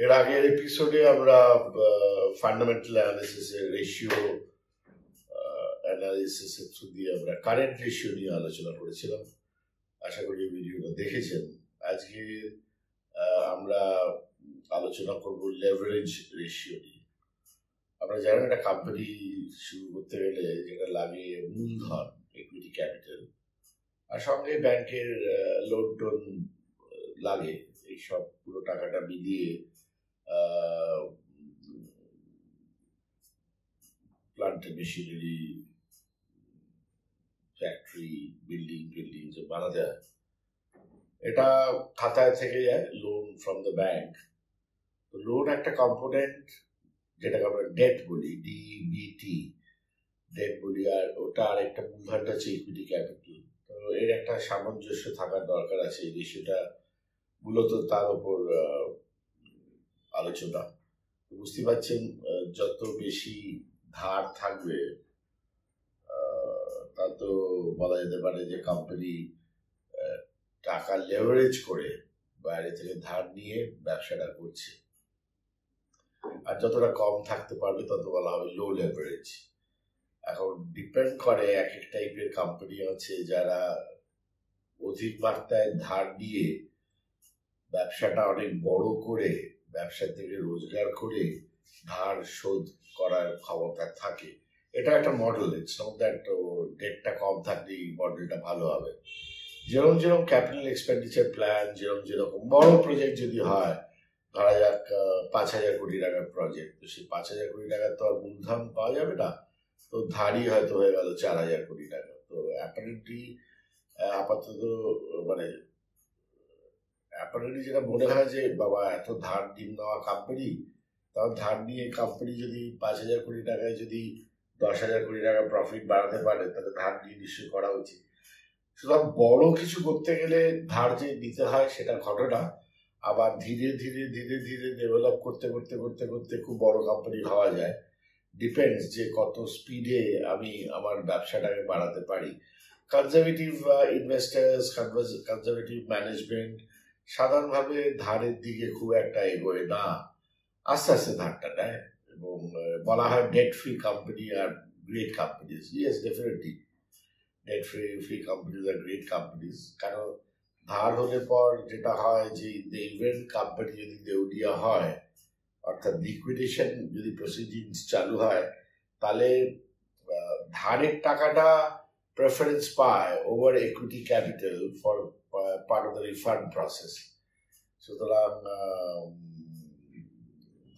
এর আগের এপিসোডে আমরা ফান্ডামেন্টাল অ্যানালিসিসের রেশিও অ্যানালিসিসের থ্রু দিয়ে আমরা কারেন্ট রেশিও নিয়ে আলোচনা করেছিলাম। আশা করি ভিডিওটা দেখেছেন। আজকে আমরা আলোচনা করব লেভারেজ রেশিও নিয়ে। আমরা জানেন একটা কোম্পানি শুরু করতে গেলে যেটা লাগে মূলধন, ইকুইটি ক্যাপিটাল, আর সঙ্গে ব্যাংকের লোন টোন লাগে। এইসব পুরো টাকাটা মিলিয়ে প্লান্ট মেশিনারি, ফ্যাক্টরি, বিল্ডিং যে বানাতে হয়, এটা খাতায় থেকে যায় লোন ফ্রম দ্য ব্যাংক। তো লোন একটা কম্পোনেন্ট, যেটাকে আমরা ডেট বলি, ডিবিটি ডেট বলি, আর ওটা আর একটা মূলধনটা হচ্ছে ইকুইটি ক্যাপিটাল। তো এর একটা সামঞ্জস্য থাকার দরকার আছে। এই রেশিওটা মূলত তার উপর আলোচনা। বুঝতে পারছেন, যত বেশি ধার থাকবে তা তো বলা যেতে পারে যে কোম্পানি টাকা লেভারেজ করে বাইরে থেকে ধার নিয়ে ব্যবসাটা করছে। আর যতটা কম থাকতে পারবে তত বলা হবে লো লেভারেজ। এখন ডিপেন্ড করে, এক এক টাইপের কোম্পানি আছে যারা অধিক মাত্রায় ধার দিয়ে ব্যবসাটা অনেক বড় করে, ব্যবসা থেকে রোজগার করে ধার শোধ করার ক্ষমতা থাকে। এটা একটা মডেল। ইটস নট দ্যাট ডেটটা কম থাকলেই মডেলটা ভালো হবে। যেরকম ক্যাপিটাল এক্সপেন্ডিচার প্ল্যান, যেরকম বড় প্রজেক্ট যদি হয়, ধরা যাক 5,000 কোটি টাকার প্রজেক্ট, তো সেই 5,000 কোটি টাকার তো আর মূলধন পাওয়া যাবে না, তো ধারই হয়তো হয়ে গেল 4,000 কোটি টাকা। তো আপাতত যেটা মনে হয় যে বাবা এত ধার নেওয়া কোম্পানি, তখন ধার নিয়ে কোম্পানি যদি 5,000 কোটি টাকায় যদি 10,000 কোটি টাকা প্রফিট বাড়াতে পারে, তাহলে ধার নিয়ে নিশ্চয়ই করা উচিত। সুতরাং বড় কিছু করতে গেলে ধার যে নিতে হয় সেটা ঘটনা। আবার ধীরে ধীরে ডেভেলপ করতে খুব বড় কোম্পানি হওয়া যায়। ডিপেন্ডস যে কত স্পিডে আমি আমার ব্যবসাটাকে বাড়াতে পারি। কনজারভেটিভ ইনভেস্টার্স, কনজারভেটিভ ম্যানেজমেন্ট সাধারণভাবে ধারের দিকে খুব একটা এগোয় না, আস্তে আস্তে ধারটা নেয়। এবং বলা হয় ডেট ফ্রি কোম্পানি আর great companies. Yes, definitely debt free companies আর গ্রেট কোম্পানিজ। কারণ ধার হলে পর যেটা হয় যে ইভেন্ট কোম্পানি যদি দেউলিয়া হয়, অর্থাৎ লিকুইডেশন যদি প্রসিডিংস চালু হয়, তাহলে ধারের টাকাটা প্রেফারেন্স পায় over equity capital for part of the refund process. সুতরাং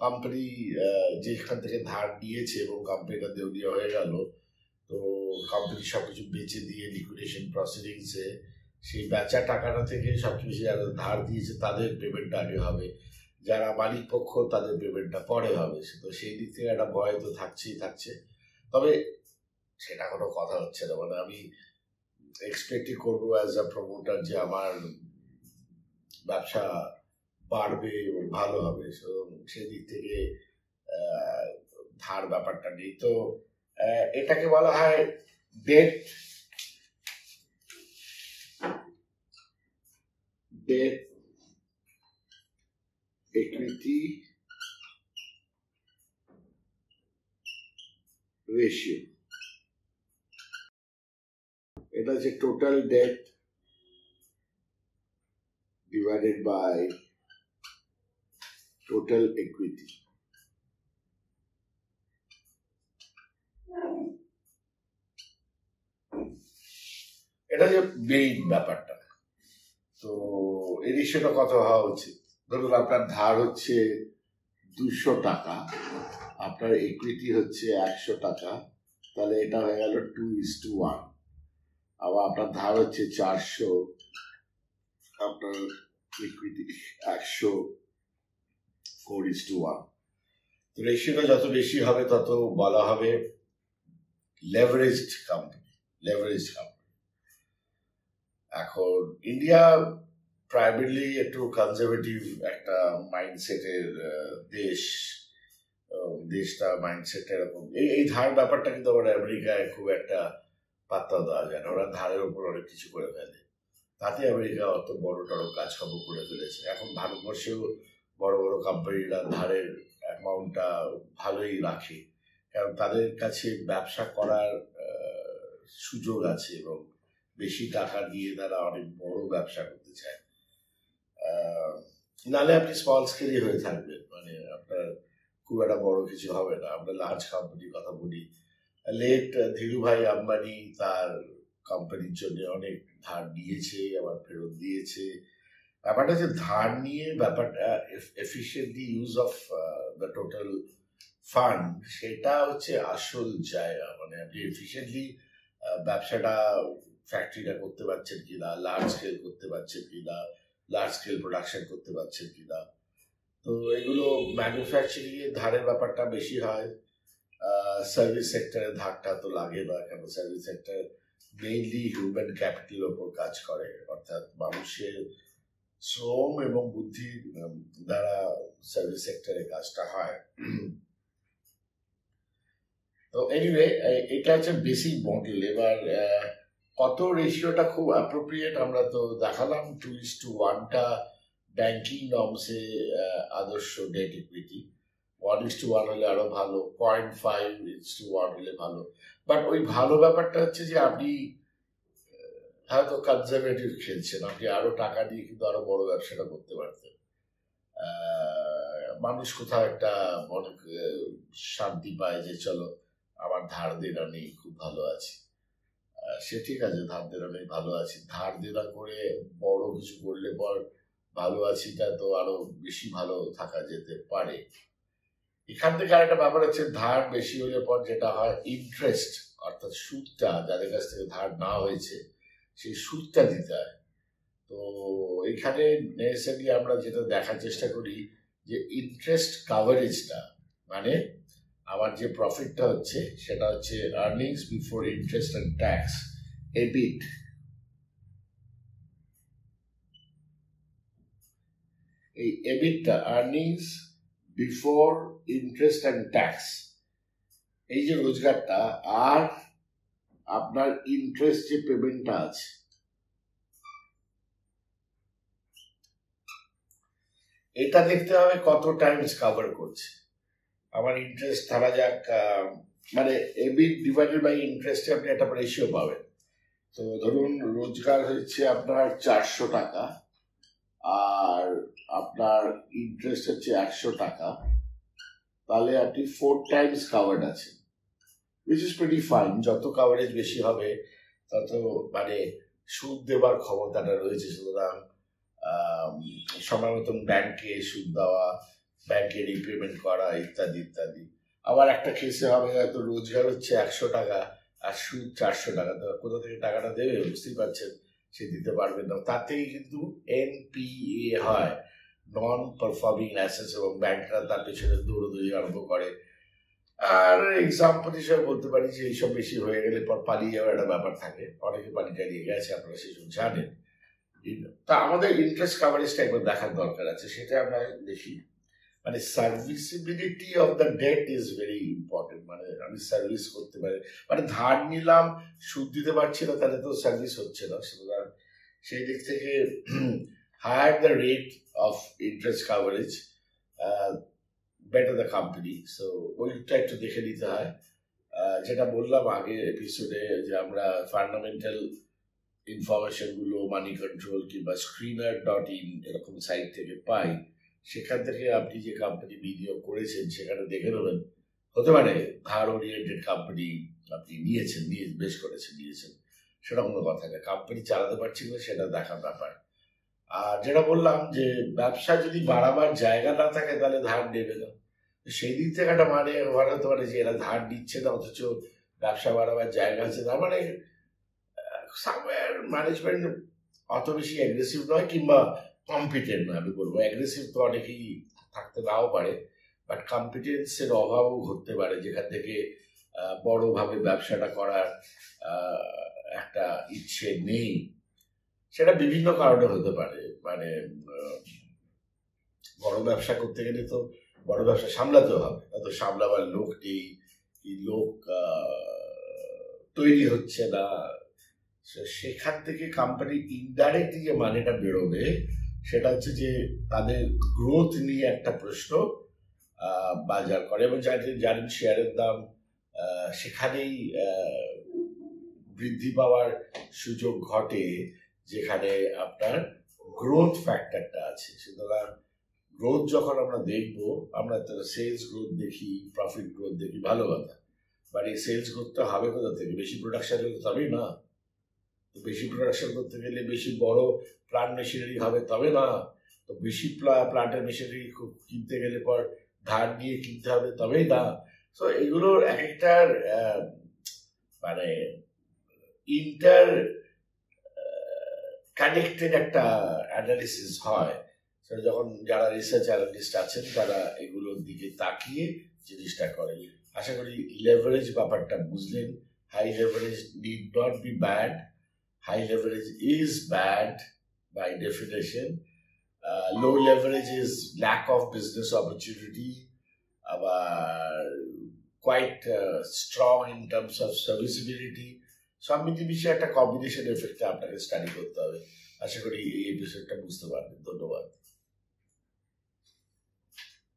কোম্পানি যেখান থেকে ধার নিয়েছে এবং কোম্পানিটা দেউলিয়া হয়ে গেল, তো কোম্পানি সবকিছু বেচে দিয়ে লিকুইডেশন প্রসিডিংসে সেই বেচা টাকাটা থেকে সবচেয়ে বেশি যারা ধার দিয়েছে তাদের পেমেন্টটা আগে হবে, যারা মালিক পক্ষ তাদের পেমেন্টটা পরে হবে। তো সেই দিক থেকে একটা ভয় তো থাকছে। তবে সেটা কোনো কথা হচ্ছে না। আমি এক্সপেক্টই করবো অ্যাজ আ প্রমোটার যে আমার ব্যবসা বাড়বে এবং ভালো হবে। সেই দিক থেকে ধার ব্যাপারটা নেই। তো এটাকে বলা হয় ডেট equity রেশিও। এটা হচ্ছে total debt divided by total equity. এটা যে মেইন ব্যাপারটা। তো এই রেশিওটা কত হওয়া উচিত? ধরুন আপনার ধার হচ্ছে 200 টাকা, আপনার ইকুইটি হচ্ছে 100 টাকা, তাহলে এটা হয়ে গেল 2:1। আবার আপনার ধার হচ্ছে 400, আপনার ইকুইটি 100, 4:1। তো রেশিওটা যত বেশি হবে তত বলা হবে লেভারেজড কোম্পানি। এখন ইন্ডিয়া প্রাইমারিলি একটু কনজারভেটিভ একটা মাইন্ডসেটের দেশটা মাইন্ডসেট এরকম। এই ধার ব্যাপারটা কিন্তু আবার আমেরিকায় খুব একটা পাত্তা দেওয়া যায় না। ওরা ধারের উপর অনেক কিছু করে ফেলে, তাতে আমেরিকা অত বড় টড় কাজকর্ম করে ফেলেছে। এখন ভারতবর্ষেও বড় বড় কোম্পানিরা ধারের অ্যামাউন্টটা ভালোই রাখে, কারণ তাদের কাছে ব্যবসা করার সুযোগ আছে এবং বেশি টাকা দিয়ে তারা অনেক বড় ব্যবসা করতে চায়। নালে আপনি স্মল স্কেলই হয়ে থাকবেন, মানে আপনার খুব একটা বড় কিছু হবে না। আমরা লার্জ কোম্পানির কথা বলি, লেট ধীরুভাই আম্বানি তার কোম্পানির জন্য অনেক ধার নিয়েছে, আবার ফেরত দিয়েছে। ব্যাপারটা হচ্ছে ধার নিয়ে ব্যাপারটা efficiently use of the total fund, সেটা হচ্ছে আসল জায়গা। মানে আপনি এফিশিয়েন্টলি ব্যবসাটা ফ্যাক্টরিটা করতে পারছেন কিনা, লার্জ স্কেল করতে পারছেন কিনা, লার্জ স্কেল প্রোডাকশন করতে পারছেন কিনা। তো এগুলো ম্যানুফ্যাকচারিং এর ধারের ব্যাপারটা বেশি হয়, সার্ভিস সেক্টরে ধারটা তো লাগে না, কারণ সার্ভিস সেক্টর মেইনলি হিউম্যান ক্যাপিটালের ওপর কাজ করে, অর্থাৎ মানুষের শ্রম এবং বুদ্ধির দ্বারা সার্ভিস সেক্টরে কাজটা হয়। তো এনিওয়ে, এটা হচ্ছে বেসিক মডেল। এবার কত রেশিওটা খুব অ্যাপ্রোপ্রিয়েট আমরা তো দেখালাম। 2:1টা ব্যাংকিং নর্মসে আদর্শ ডেট ইকুইটি, 1:1 হলে আরো ভালো, 0.5:1 হলে ভালো। বাট ওই ভালো ব্যাপারটা হচ্ছে যে আপনি হয়তো কনজারভেটিভ খেলছেন, আপনি আরো টাকা দিয়ে কিন্তু আরো বড় ব্যবসাটা করতে পারতেন। মানুষ কোথাও একটা অনেক শান্তি পায় যে চলো আমার ধার দেনা নেই, খুব ভালো আছি। সে ঠিক আছে, ধার দেনা নেই, ভালো আছি। ধার দেনা করে বড় কিছু করলে পর ভালো আছিটা তো আরো বেশি ভালো থাকা যেতে পারে। এখান থেকে আরেকটা ব্যাপার হচ্ছে, ধার বেশি হলে পর যেটা হয়, ইন্টারেস্ট অর্থাৎ সুদটা যাদের কাছ থেকে ধার না হয়েছে সেই সুদটা দিতে হয়। তো এখানে নেসেসারি আমরা যেটা দেখার চেষ্টা করি যে ইন্টারেস্ট কাভারেজটা, মানে আমার যে প্রফিটটা হচ্ছে সেটা হচ্ছে earnings before interest and tax, EBIT. এই এবিটটা, earnings before interest and tax, এই যে রোজগারটা আর আপনার ইন্টারেস্ট যে পেমেন্টটা আছে, এটা দেখতে হবে কত টাইমস কভার করছে। আমার ইন্টারেস্ট ধরা যাক, মানে এবিট ডিভাইডেড বাই ইন্টারেস্টে আপনি একটা রেশিও পাবেন। তো ধরুন রোজগার হচ্ছে আপনার 400 টাকা আর আপনার ইন্টারেস্ট হচ্ছে 100 টাকা, তাহলে আপনি 4 টাইমস কাভার্ড আছেন, উইচ ইজ প্রিটি ফাইন। যত কাভারেজ বেশি হবে তত মানে সুদ দেবার ক্ষমতাটা রয়েছে। সুতরাং সময় মতন ব্যাংকে সুদ দেওয়া, ব্যাংকে রিপেমেন্ট করা, ইত্যাদি ইত্যাদি। আবার একটা কেসে হবে হয়তো রোজগার হচ্ছে 100 টাকা আর সুদ 400 টাকা, তো কোথা থেকে টাকাটা দেবে বুঝতেই পারছেন, সে দিতে পারবে না। তার থেকে কিন্তু এনপিএ হয়, নন পারফর্মিং অ্যাসেটস, এবং ব্যাংকরা তার পেছনে দৌড়দৌড়ি আরম্ভ করে। আর এক্সাম্পল হিসেবে বলতে পারি যে এইসব বেশি হয়ে গেলে পর পালিয়ে যাওয়ার একটা ব্যাপার থাকে, অনেকে পালিয়ে টালিয়ে গেছে, আপনারা সেসব জানেন। তা আমাদের ইন্টারেস্ট কাভারেজটা একবার দেখার দরকার আছে, সেটা আমরা দেখি। মানে serviceability of the debt is very important. মানে আমি সার্ভিস করতে পারি, মানে ধার নিলাম সুদ দিতে পারছি না, তাহলে তো সার্ভিস হচ্ছে না। সুতরাং সেই দিক থেকে higher the rate of interest coverage better the company. So ওইটা একটু দেখে নিতে হয়। যেটা বললাম আগের এপিসোডে যে আমরা ফান্ডামেন্টাল ইনফরমেশন গুলো মানি কন্ট্রোল কিংবা screener.in এরকম সাইট থেকে পাই, সেখান থেকে আপনি যে কোম্পানি বিনিয়োগ করেছেন সেখানে দেখে নেবেন। হতে পারে ধার ওরিয়েন্টেড কোম্পানি আপনি নিয়েছেন, বেশ করেছেন, নিয়েছেন, সেটা কোনো কথা নেই। কোম্পানি চালাতে পারছি না সেটা দেখার ব্যাপার। আর যেটা বললাম যে ব্যবসা যদি বাড়াবার জায়গা না থাকে তাহলে ধার নেবে না, সেই দিক থেকে একটা মানে হতে পারে যে এরা ধার দিচ্ছে না অথচ ব্যবসা বাড়াবার জায়গা আছে, তার মানে সামওয়্যার ম্যানেজমেন্ট অত বেশি অ্যাগ্রেসিভ নয় কিংবা কম্পিটেন্ট নয়। আমি বলবো অ্যাগ্রেসিভ তো অনেকেই থাকতে নাও পারে, বাট কম্পিটেন্সের অভাবও ঘটতে পারে, যেখান থেকে বড়ভাবে ব্যবসাটা করার একটা ইচ্ছে নেই। সেটা বিভিন্ন কারণে হতে পারে। মানে বড় ব্যবসা করতে গেলে তো বড় ব্যবসা সামলাতে হবে, এত সামলাবার লোক নেই, লোক তৈরি হচ্ছে না। সেখান থেকে কোম্পানির ইনডাইরেক্টলি যে মানেটা বেরোবে সেটা হচ্ছে যে তাদের গ্রোথ নিয়ে একটা প্রশ্ন বাজার করে, এবং জানেন শেয়ারের দাম সেখানেই বৃদ্ধি পাওয়ার সুযোগ ঘটে যেখানে আপনার গ্রোথ ফ্যাক্টরটা আছে। সুতরাং গ্রোথ যখন আমরা দেখবো, আমরা সেলস গ্রোথ দেখি, প্রফিট গ্রোথ দেখি, ভালো কথা, বাট এই সেলস গ্রোথটা হবে কোথা থেকে? বেশি প্রোডাকশন হলে তবেই না। তো বেশি প্রোডাকশন করতে গেলে বেশি বড় প্লান্ট মেশিনারি হবে তবে না। তো বেশি প্লান্টের মেশিনারি কিনতে গেলে পর ধার নিয়ে কিনতে হবে তবেই না। তো এগুলোর এক একটার মানে ইন্টার কানেক্টেড একটা অ্যানালিসিস হয়। সেটা যখন যারা রিসার্চ অ্যানালিস্ট আছেন তারা এগুলোর দিকে তাকিয়ে জিনিসটা করে। আশা করি লেভারেজ ব্যাপারটা বুঝলেন। High leverage need not be bad, high leverage is bad by definition. Low leverage is lack of business opportunity, quite strong in terms of serviceability. সব মিলিয়ে একটা কম্বিনেশন এফেক্টে আপনাকে স্টাডি করতে হবে। আশা করি এই এপিসোডটা বুঝতে পারবেন। ধন্যবাদ।